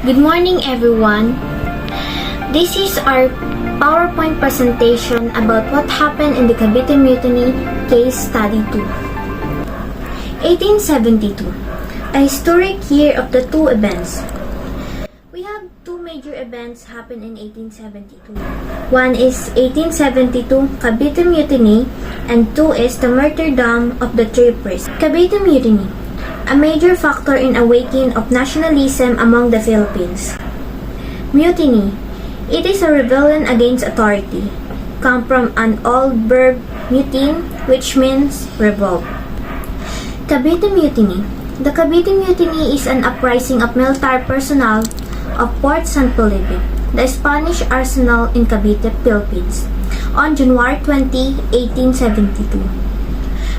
Good morning, everyone. This is our PowerPoint presentation about what happened in the Cavite Mutiny Case Study 2. 1872, a historic year of the two events. We have two major events happen in 1872. One is 1872 Cavite Mutiny and two is the martyrdom of the three priests. Cavite Mutiny, a major factor in awakening of nationalism among the Philippines. Mutiny, it is a rebellion against authority, come from an old verb mutin, which means revolt. Cavite Mutiny. The Cavite Mutiny is an uprising of military personnel of Fort San Felipe, the Spanish arsenal in Cavite, Philippines, on January 20, 1872.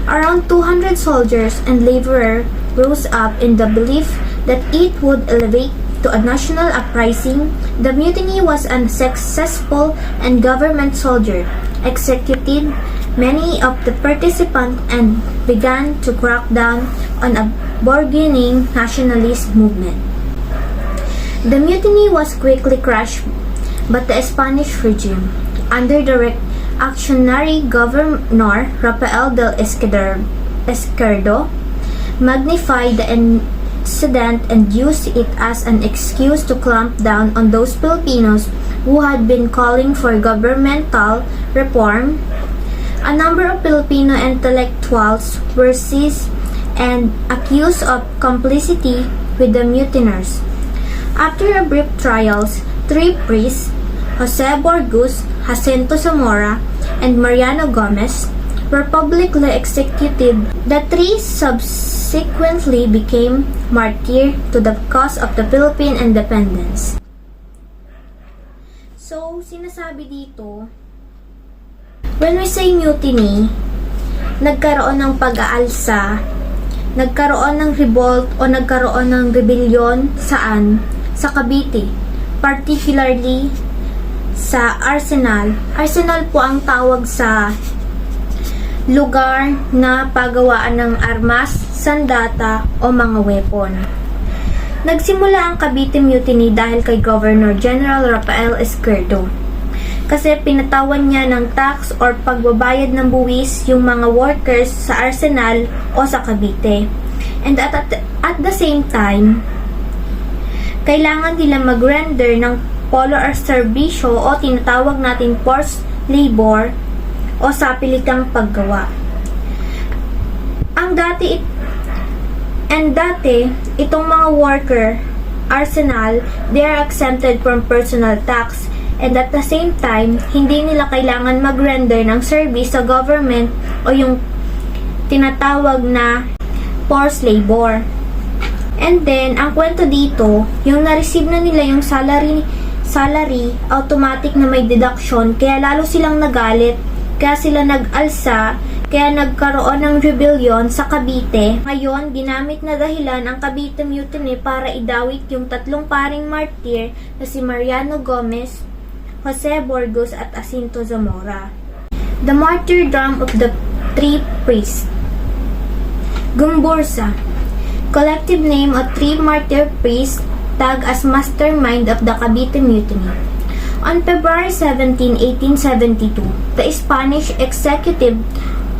Around 200 soldiers and laborers rose up in the belief that it would elevate to a national uprising. The mutiny was unsuccessful and government soldiers executed many of the participants and began to crack down on a burgeoning nationalist movement. The mutiny was quickly crushed, but the Spanish regime, under the reactionary governor Rafael del Izquierdo, magnified the incident and used it as an excuse to clamp down on those Filipinos who had been calling for governmental reform. A number of Filipino intellectuals were seized and accused of complicity with the mutineers. After a brief trials, three priests, Jose Borgus, Jacinto Zamora, and Mariano Gomez, were publicly executed. The three subsequently became martyrs to the cause of the Philippine independence. So, sinasabi dito, when we say mutiny, nagkaroon ng pag-aalsa, nagkaroon ng revolt o nagkaroon ng rebellion saan? Sa Cavite, particularly sa Arsenal. Arsenal po ang tawag sa lugar na pagawaan ng armas, sandata o mga weapon. Nagsimula ang Cavite Mutiny dahil kay Governor General Rafael Izquierdo. Kasi pinatawan niya ng tax or pagbabayad ng buwis yung mga workers sa Arsenal o sa Cavite. And at the same time, kailangan nila mag-render ng polo or serbisyo o tinatawag natin forced labor o sapilitang paggawa. Dati, itong mga worker, arsenal, they are exempted from personal tax and at the same time, hindi nila kailangan mag-render ng service sa government o yung tinatawag na forced labor. And then, ang kwento dito, yung na-receive na nila yung salary, automatic na may deduction, kaya lalo silang nagalit, kaya sila nag-alsa, kaya nagkaroon ng rebellion sa Cavite. Ngayon, ginamit na dahilan ang Cavite Mutiny para idawit yung tatlong paring martir na si Mariano Gomez, Jose Borgus at Jacinto Zamora. The martyrdom of the three priests. Gumbursa, collective name of three martyr priests tagged as mastermind of the Cavite Mutiny. On February 17, 1872, the Spanish executed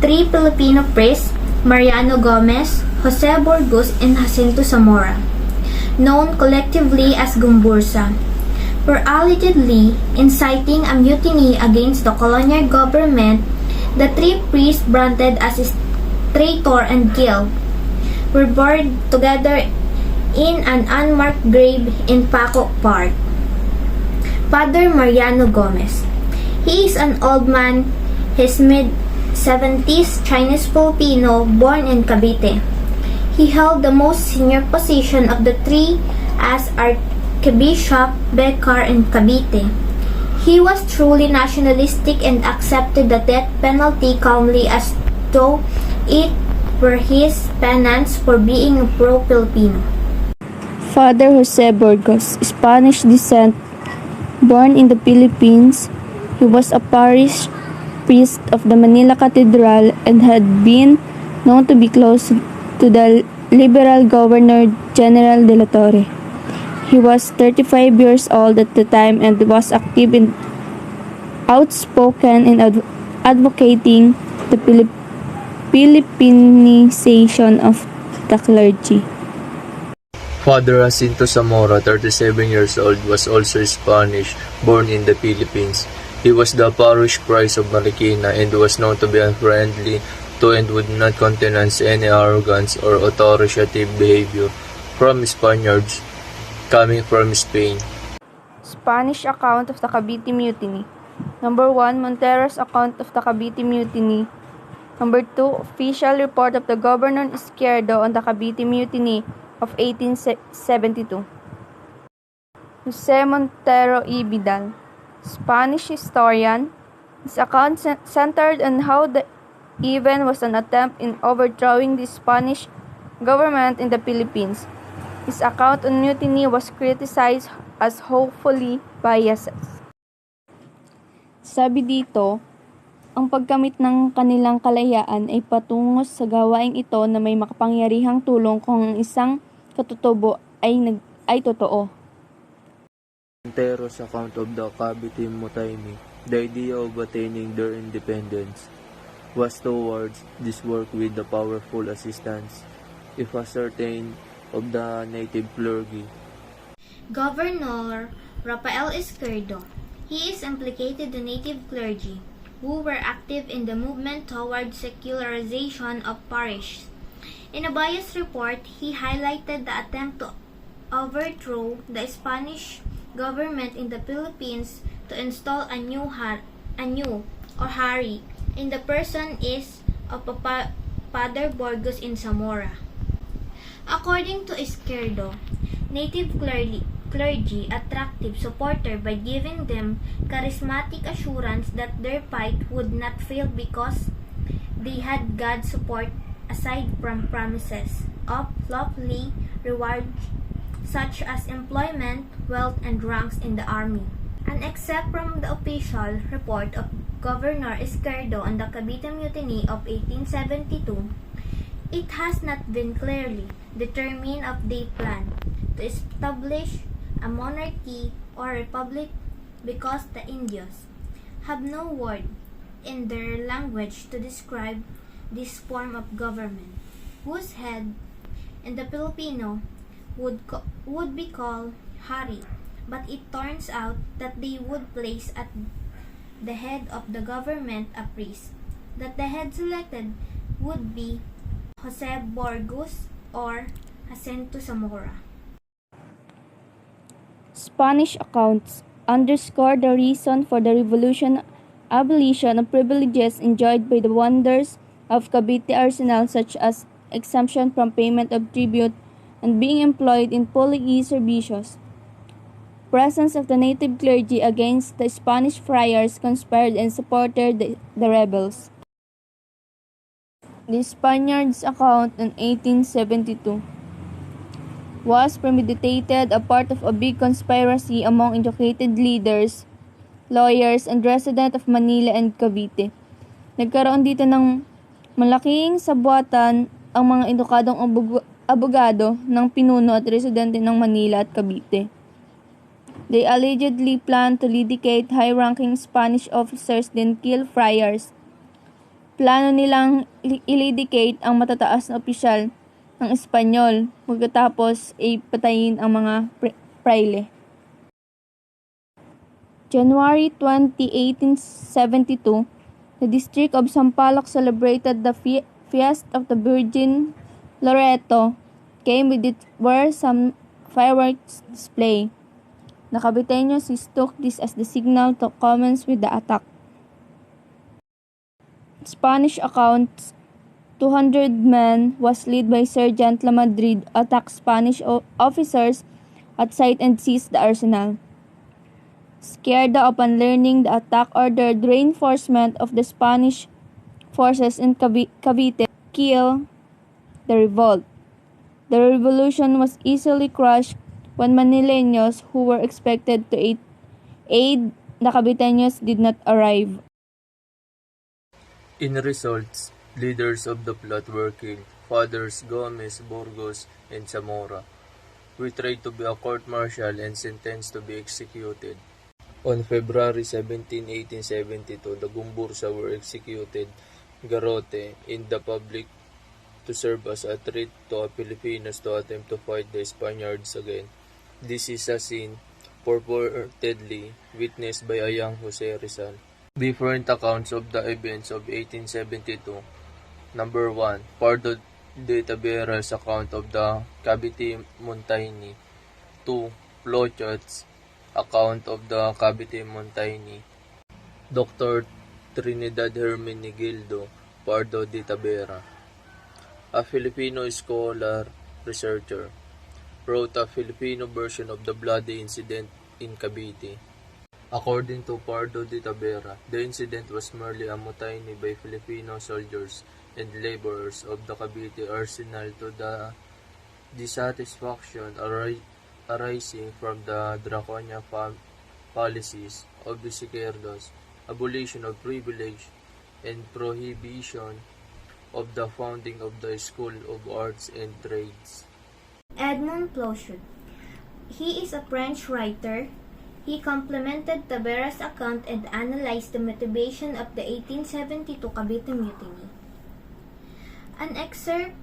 three Filipino priests, Mariano Gomez, Jose Borgus, and Jacinto Zamora, known collectively as Gumbursa, for allegedly inciting a mutiny against the colonial government. The three priests, branded as traitor and killed, were buried together in an unmarked grave in Paco Park. Father Mariano Gomez. He is an old man, his mid-70s, Chinese Filipino, born in Cavite. He held the most senior position of the three as Archbishop Vicar in Cavite. He was truly nationalistic and accepted the death penalty calmly as though it were his penance for being a pro-Filipino. Father Jose Borges, Spanish descent, born in the Philippines. He was a parish priest of the Manila Cathedral and had been known to be close to the liberal Governor General de la Torre. He was 35 years old at the time and was active in outspoken in advocating the Philippinization of the clergy. Father Jacinto Zamora, 37 years old, was also Spanish, born in the Philippines. He was the parish priest of Marikina and was known to be unfriendly to and would not countenance any arrogance or authoritative behavior from Spaniards coming from Spain. Spanish account of the Cavite Mutiny. Number 1, Montero's account of the Cavite Mutiny. Number 2, official report of the Governor Izquierdo on the Cavite Mutiny of 1872. Jose Montero y Vidal, Spanish historian. His account centered on how the event was an attempt in overthrowing the Spanish government in the Philippines. His account on mutiny was criticized as hopefully biased. Sabi dito, ang pagkamit ng kanilang kalayaan ay patungo sa gawaing ito na may makapangyarihang tulong kung ang isang katutubo ay totoo. Montero's account of the Cavite Mutiny, the idea of attaining their independence, was towards this work with the powerful assistance, if ascertained, of the native clergy. Governor Rafael Izquierdo. He is implicated the native clergy, who were active in the movement toward secularization of parishes. In a biased report, he highlighted the attempt to overthrow the Spanish government in the Philippines to install a new Hari in the person of Father Burgos in Zamora. According to Izquierdo, native clergy attractive supporter by giving them charismatic assurance that their fight would not fail because they had God's support aside from promises of lofty rewards such as employment, wealth, and ranks in the army. And except from the official report of Governor Izquierdo on the Cavite Mutiny of 1872, it has not been clearly determined if they plan to establish a monarchy or republic because the Indios have no word in their language to describe this form of government, whose head in the Filipino would be called Hari, but it turns out that they would place at the head of the government a priest, that the head selected would be Jose Burgos or Jacinto Zamora. Spanish accounts underscore the reason for the revolution: abolition of privileges enjoyed by the wonders of Cavite arsenal, such as exemption from payment of tribute and being employed in puliy servicios. Presence of the native clergy against the Spanish friars conspired and supported the rebels. The Spaniards' account in 1872 was premeditated, a part of a big conspiracy among educated leaders, lawyers, and residents of Manila and Cavite. Nagkaroon dito ng malaking sabwatan ang mga edukadong abogado ng pinuno at residente ng Manila at Cavite. They allegedly planned to litigate high-ranking Spanish officers then kill friars. Plano nilang ilidicate ang matataas na opisyal ng Espanyol pagkatapos ay patayin ang mga praile. January 20, 1872, the District of Sampaloc celebrated the Feast of the Virgin Loreto. Were some fireworks display. The Caviteños mistook this as the signal to commence with the attack. Spanish accounts, 200 men was led by Sergeant Lamadrid, attacked Spanish officers at sight and seized the arsenal. Izquierdo, upon learning the attack, ordered reinforcement of the Spanish forces in Cavite to kill the revolt. The revolution was easily crushed when Manileños who were expected to aid the Caviteños did not arrive. In results, leaders of the plot were killed, Fathers Gomez, Burgos, and Zamora. were tried to be a court-martial and sentenced to be executed. On February 17, 1872, the Gumbursa were executed garrote in the public to serve as a treat to a Filipinos to attempt to fight the Spaniards again. This is a scene purportedly witnessed by a young Jose Rizal. Different accounts of the events of 1872. Number 1. Pardo de Tavera's account of the Cavite Mutiny. 2. Plochot's account of the Cavite Mutiny. Dr. Trinidad Hermenegildo Pardo de Tavera, a Filipino scholar researcher, wrote a Filipino version of the bloody incident in Cavite. According to Pardo de Tavera, the incident was merely a mutiny by Filipino soldiers and laborers of the Cavite arsenal to the dissatisfaction arising from the draconian policies of the Izquierdos, abolition of privilege, and prohibition of the founding of the School of Arts and Trades. Edmond Plochot. He is a French writer. He complemented Tavera's account and analyzed the motivation of the 1872 Cavite Mutiny. An excerpt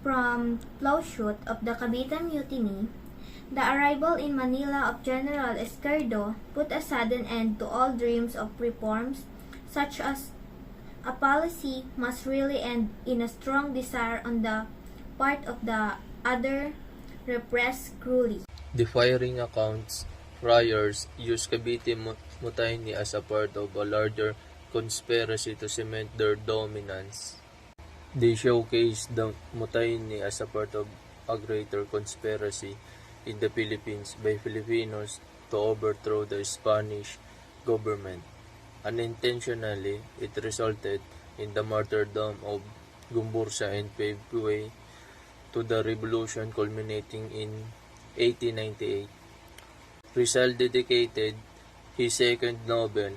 from Plochot of the Cavite Mutiny. The arrival in Manila of General Izquierdo put a sudden end to all dreams of reforms, such as a policy must really end in a strong desire on the part of the other repressed cruelly. The firing accounts, friars used Cavite Mutiny as a part of a larger conspiracy to cement their dominance. They showcased the Mutiny as a part of a greater conspiracy in the Philippines by Filipinos to overthrow the Spanish government. Unintentionally, it resulted in the martyrdom of Gumbursa and paved way to the revolution culminating in 1898. Rizal dedicated his second novel,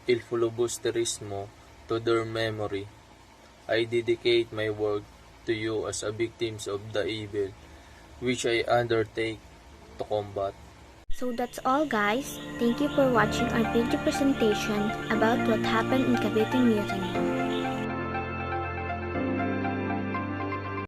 Il Filibusterismo, to their memory. I dedicate my work to you as a victims of the evil, which I undertake to combat. So that's all, guys. Thank you for watching our video presentation about what happened in Cavite Mutiny.